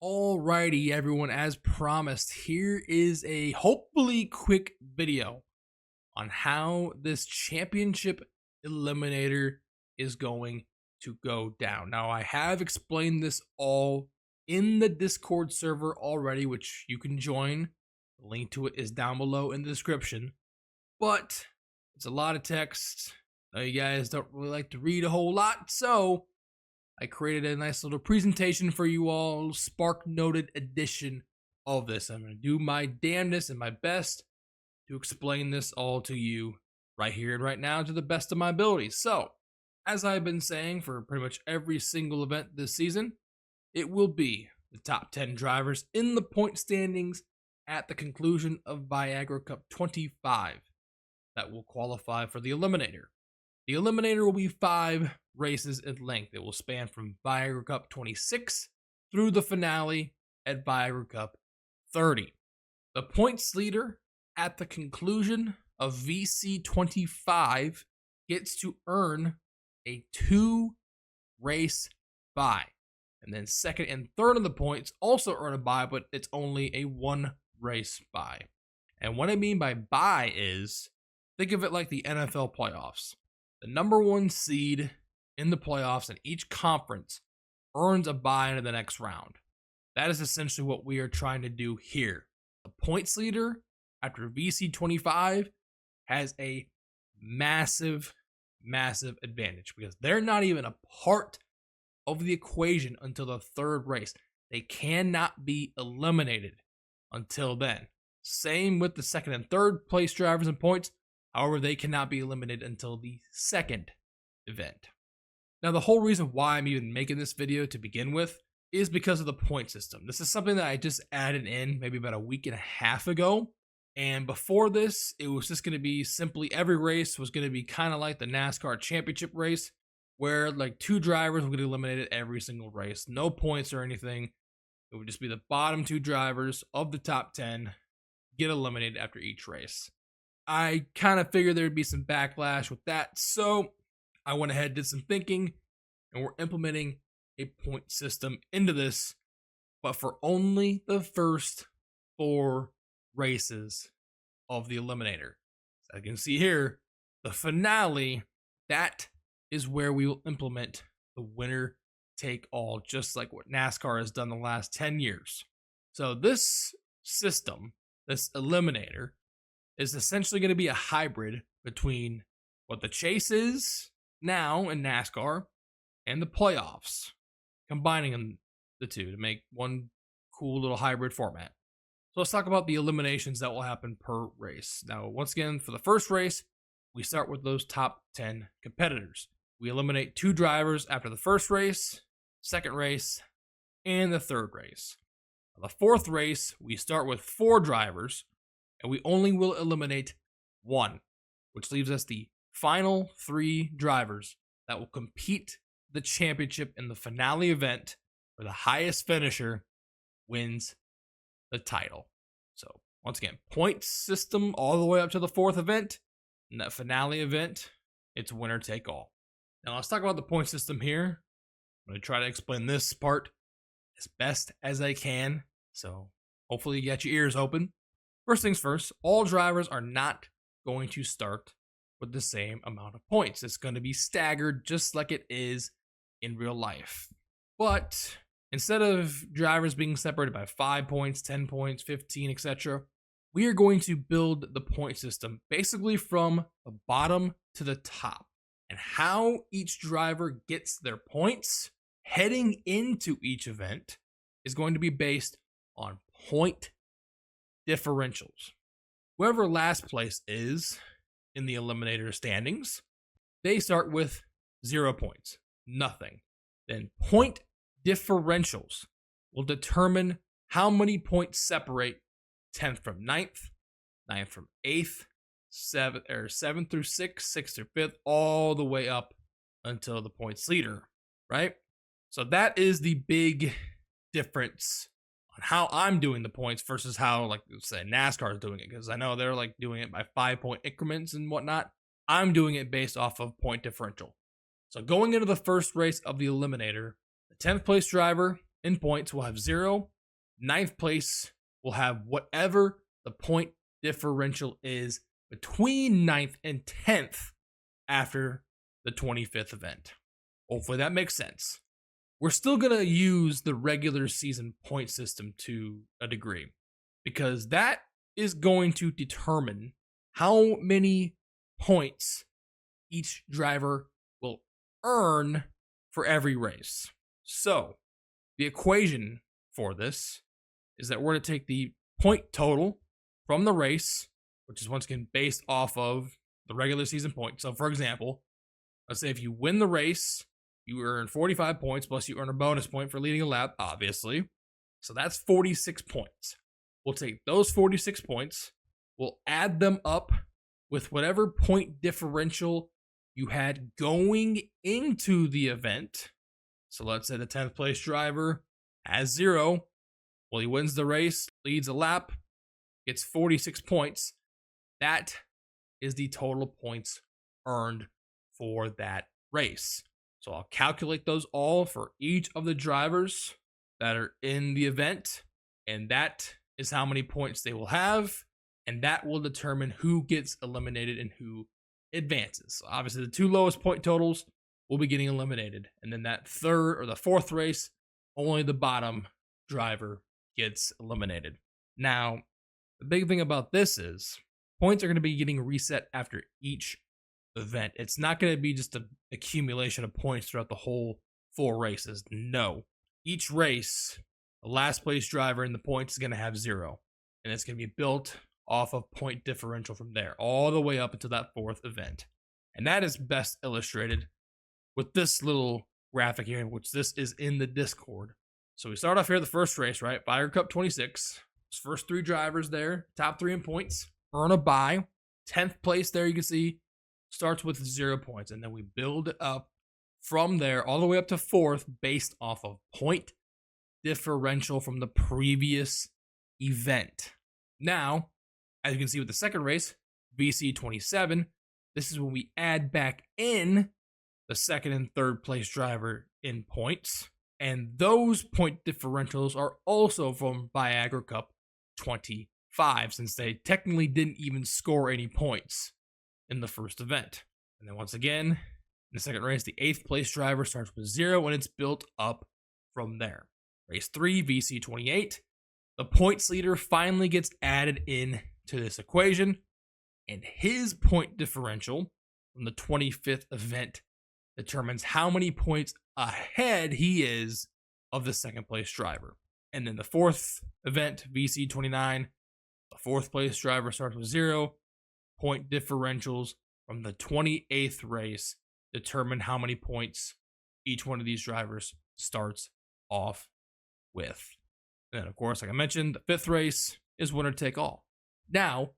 Alrighty, everyone, as promised, here is a hopefully quick video on how this championship eliminator is going to go down. Now, I have explained this all in the Discord server already, which you can join. The link to it is down below in the description, but it's a lot of text. I know you guys don't really like to read a whole lot, so I created a nice little presentation for you all, Spark Noted edition of this. I'm going to do my damnedest and my best to explain this all to you right here and right now to the best of my abilities. So, as I've been saying for pretty much every single event this season, it will be the top 10 drivers in the point standings at the conclusion of Viagra Cup 25 that will qualify for the Eliminator. The Eliminator will be 5 races in length. It will span from Viagra Cup 26 through the finale at Viagra Cup 30. The points leader at the conclusion of VC 25 gets to earn a 2-race bye. And then second and third of the points also earn a bye, but it's only a 1-race bye. And what I mean by bye is, think of it like the NFL playoffs. The number 1 seed in the playoffs in each conference earns a bye into the next round. That is essentially what we are trying to do here. The points leader after VC 25 has a massive advantage because they're not even a part of the equation until the 3rd race. They cannot be eliminated until then. Same with the 2nd and 3rd place drivers in points. However, they cannot be eliminated until the 2nd event. Now, the whole reason why I'm even making this video to begin with is because of the point system. This is something that I just added in maybe about a week and a half ago. And before this, it was just going to be simply every race was going to be kind of like the NASCAR Championship race, where like 2 drivers would get eliminated every single race. No points or anything. It would just be the bottom 2 drivers of the top 10 get eliminated after each race. I kind of figured there would be some backlash with that, so I went ahead, did some thinking, and we're implementing a point system into this, but for only the first 4 races of the Eliminator. As you can see here, the finale, that is where we will implement the winner take all, just like what NASCAR has done the last 10 years. So this system, this Eliminator, is essentially going to be a hybrid between what the chase is now in NASCAR and the playoffs, combining the two to make one cool little hybrid format. So let's talk about the eliminations that will happen per race. Now, once again, for the first race, we start with those top 10 competitors. We eliminate 2 drivers after the first race, 2nd race, and the 3rd race. The 4th race, we start with 4 drivers, and we only will eliminate 1, which leaves us the final 3 drivers that will compete the championship in the finale event, where the highest finisher wins the title. So, once again, point system all the way up to the 4th event. In that finale event, it's winner take all. Now, let's talk about the point system here. I'm going to try to explain this part as best as I can. So, hopefully you got your ears open. First things first, all drivers are not going to start with the same amount of points. It's going to be staggered just like it is in real life. But instead of drivers being separated by 5 points, 10 points, 15, etc., we are going to build the point system basically from the bottom to the top. And how each driver gets their points heading into each event is going to be based on point differentials. Whoever last place is in the Eliminator standings, they start with 0 points, nothing. Then point differentials will determine how many points separate 10th from 9th, 9th from 8th, 7th through 6th, 6th through 5th, all the way up until the points leader, right? So that is the big difference on how I'm doing the points versus how, like, say, NASCAR is doing it, because I know they're like doing it by 5-point increments and whatnot. I'm doing it based off of point differential. So going into the first race of the Eliminator, the 10th place driver in points will have 0, Ninth place will have whatever the point differential is between 9th and 10th after the 25th event. Hopefully that makes sense. We're still going to use the regular season point system to a degree, because that is going to determine how many points each driver will earn for every race. So the equation for this is that we're going to take the point total from the race, which is once again based off of the regular season points. So for example, let's say if you win the race, you earn 45 points, plus you earn a bonus point for leading a lap, obviously. So that's 46 points. We'll take those 46 points, we'll add them up with whatever point differential you had going into the event. So let's say the 10th place driver has 0. Well, he wins the race, leads a lap, gets 46 points. That is the total points earned for that race. So I'll calculate those all for each of the drivers that are in the event, and that is how many points they will have, and that will determine who gets eliminated and who advances. So obviously, the 2 lowest point totals will be getting eliminated, and then that 3rd or the 4th race, only the bottom driver gets eliminated. Now, the big thing about this is points are going to be getting reset after each event. It's not going to be just an accumulation of points throughout the whole 4 races. No. Each race, the last place driver in the points is going to have 0. And it's going to be built off of point differential from there, all the way up until that 4th event. And that is best illustrated with this little graphic here, which this is in the Discord. So we start off here the first race, right? Viagra Cup 26. First 3 drivers there, top 3 in points, earn a bye. 10th place there, you can see, starts with 0 points, and then we build up from there all the way up to 4th based off of point differential from the previous event. Now, as you can see with the second race, VC 27, this is when we add back in the 2nd and 3rd place driver in points, and those point differentials are also from Viagra Cup 25, since they technically didn't even score any points in the first event. And then once again, in the second race, the 8th place driver starts with 0, and it's built up from there. Race 3, VC 28, the points leader finally gets added in to this equation, and his point differential from the 25th event determines how many points ahead he is of the 2nd place driver. And then the 4th event, VC 29, the 4th place driver starts with 0. Point differentials from the 28th race determine how many points each one of these drivers starts off with. And then, of course, like I mentioned, the 5th race is winner take all. Now,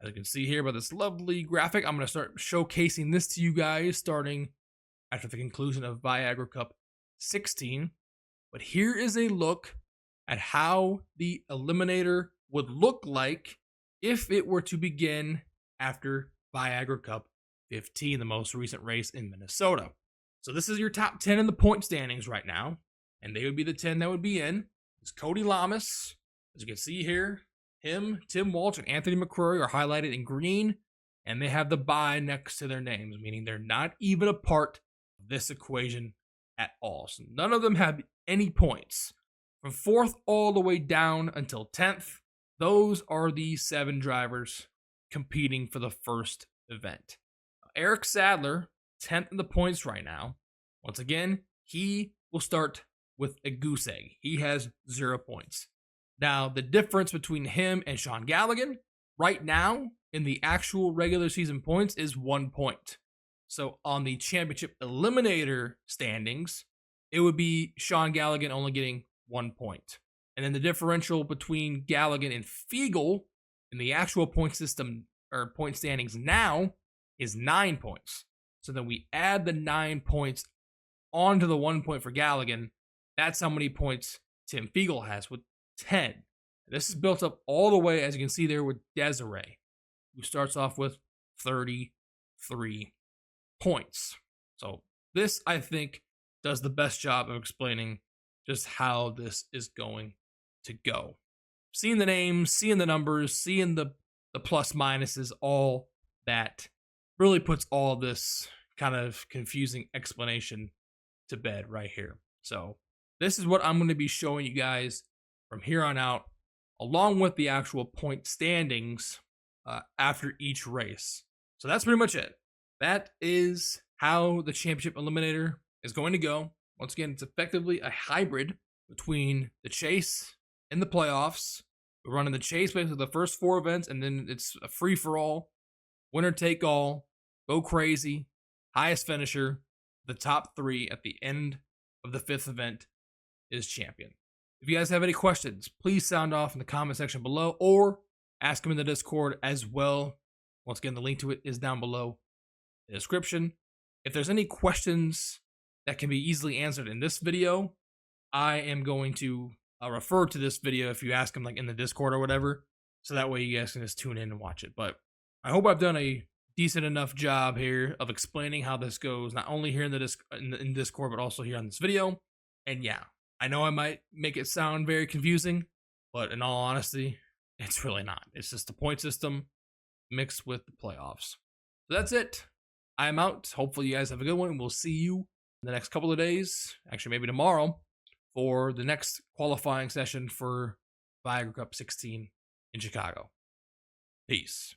as you can see here by this lovely graphic, I'm going to start showcasing this to you guys starting after the conclusion of Viagra Cup 16. But here is a look at how the Eliminator would look like if it were to begin after Viagra Cup 15, the most recent race in Minnesota. So this is your top 10 in the point standings right now, and they would be the 10 that would be in. It's Cody Lamas, as you can see here. Him, Tim Walsh, and Anthony McCrory are highlighted in green, and they have the bye next to their names, meaning they're not even a part of this equation at all. So none of them have any points. From 4th all the way down until 10th, those are the 7 drivers competing for the first event. Eric Sadler, 10th in the points right now. Once again, he will start with a goose egg. He has 0 points. Now, the difference between him and Sean Galligan right now in the actual regular season points is 1 point. So on the Championship Eliminator standings, it would be Sean Galligan only getting 1 point. And then the differential between Galligan and Fiegel in the actual point system or point standings now is 9 points. So then we add the 9 points onto the 1 point for Galligan. That's how many points Tim Fiegel has with 10. This is built up all the way, as you can see there, with Desiree, who starts off with 33 points. So this, I think, does the best job of explaining just how this is going to go. Seeing the names, seeing the numbers, seeing the plus minuses, all that really puts all this kind of confusing explanation to bed right here. So this is what I'm going to be showing you guys from here on out, along with the actual point standings after each race. So that's pretty much it. That is how the Championship Eliminator is going to go. Once again, it's effectively a hybrid between the chase and the playoffs. We're running the chase basically the first 4 events, and then it's a free-for-all, winner take all, go crazy, highest finisher, the top 3 at the end of the 5th event is champion. If you guys have any questions, please sound off in the comment section below or ask them in the Discord as well. Once again, the link to it is down below in the description. If there's any questions that can be easily answered in this video, I am going to refer to this video if you ask them like in the Discord or whatever, so that way you guys can just tune in and watch it. But I hope I've done a decent enough job here of explaining how this goes, not only here in the Discord, but also here on this video. And yeah, I know I might make it sound very confusing, but in all honesty, it's really not. It's just the point system mixed with the playoffs. So that's it. I'm out. Hopefully you guys have a good one. We'll see you in the next couple of days, actually maybe tomorrow, for the next qualifying session for Viagra Cup 16 in Chicago. Peace.